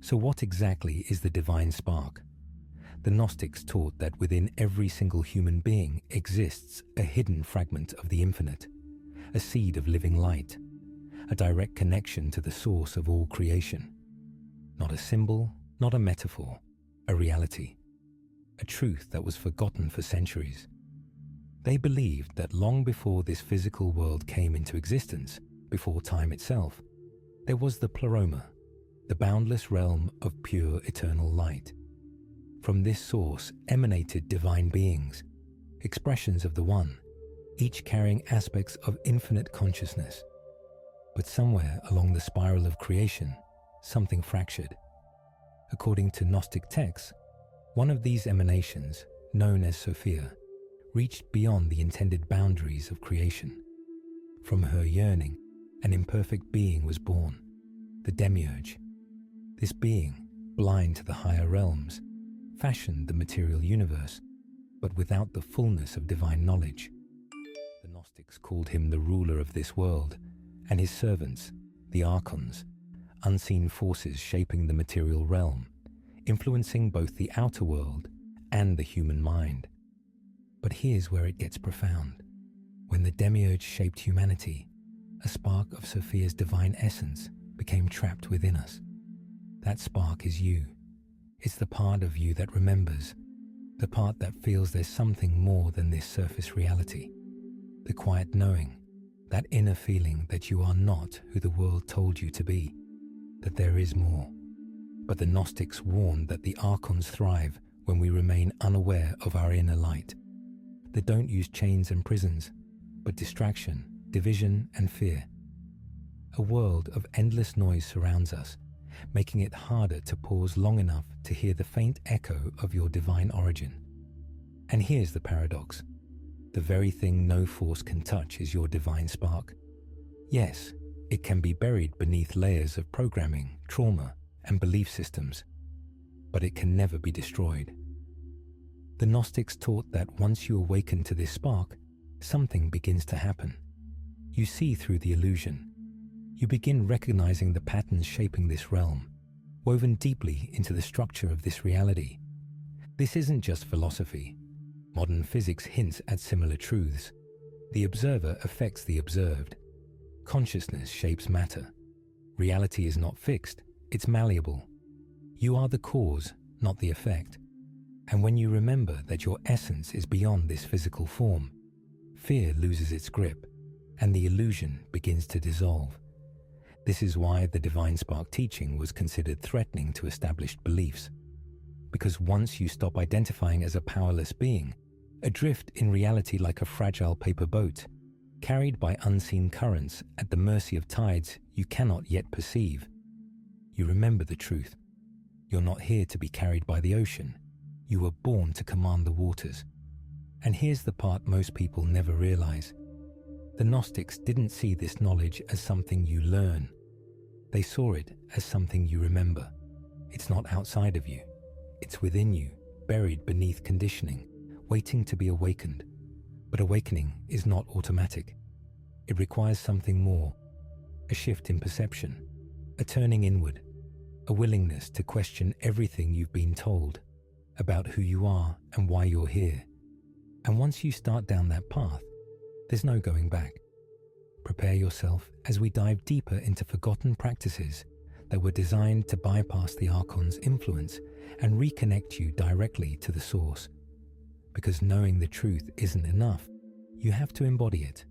So what exactly is the divine spark? The Gnostics taught that within every single human being exists a hidden fragment of the infinite, a seed of living light, a direct connection to the source of all creation. Not a symbol, not a metaphor, a reality, a truth that was forgotten for centuries. They believed that long before this physical world came into existence, before time itself, there was the Pleroma, the boundless realm of pure eternal light. From this source emanated divine beings, expressions of the One, each carrying aspects of infinite consciousness. But somewhere along the spiral of creation, something fractured. According to Gnostic texts, one of these emanations, known as Sophia, reached beyond the intended boundaries of creation. From her yearning, an imperfect being was born, the Demiurge. This being, blind to the higher realms, fashioned the material universe, but without the fullness of divine knowledge. The Gnostics called him the ruler of this world, and his servants, the Archons, unseen forces shaping the material realm, influencing both the outer world and the human mind. But here's where it gets profound. When the Demiurge shaped humanity, a spark of Sophia's divine essence became trapped within us. That spark is you. It's the part of you that remembers, the part that feels there's something more than this surface reality. The quiet knowing, that inner feeling that you are not who the world told you to be, that there is more. But the Gnostics warned that the Archons thrive when we remain unaware of our inner light. They don't use chains and prisons, but distraction, division, and fear. A world of endless noise surrounds us, making it harder to pause long enough to hear the faint echo of your divine origin. And here's the paradox. The very thing no force can touch is your divine spark. Yes, it can be buried beneath layers of programming, trauma, and belief systems, but it can never be destroyed. The Gnostics taught that once you awaken to this spark, something begins to happen. You see through the illusion. You begin recognizing the patterns shaping this realm, woven deeply into the structure of this reality. This isn't just philosophy. Modern physics hints at similar truths. The observer affects the observed. Consciousness shapes matter. Reality is not fixed, it's malleable. You are the cause, not the effect. And when you remember that your essence is beyond this physical form, fear loses its grip, and the illusion begins to dissolve. This is why the Divine Spark teaching was considered threatening to established beliefs. Because once you stop identifying as a powerless being, adrift in reality like a fragile paper boat, carried by unseen currents at the mercy of tides you cannot yet perceive, you remember the truth. You're not here to be carried by the ocean. You were born to command the waters. And here's the part most people never realize. The Gnostics didn't see this knowledge as something you learn. They saw it as something you remember. It's not outside of you. It's within you, buried beneath conditioning, waiting to be awakened. But awakening is not automatic. It requires something more, a shift in perception, a turning inward, a willingness to question everything you've been told about who you are and why you're here. And once you start down that path, there's no going back. Prepare yourself as we dive deeper into forgotten practices that were designed to bypass the Archon's influence and reconnect you directly to the source. Because knowing the truth isn't enough, you have to embody it.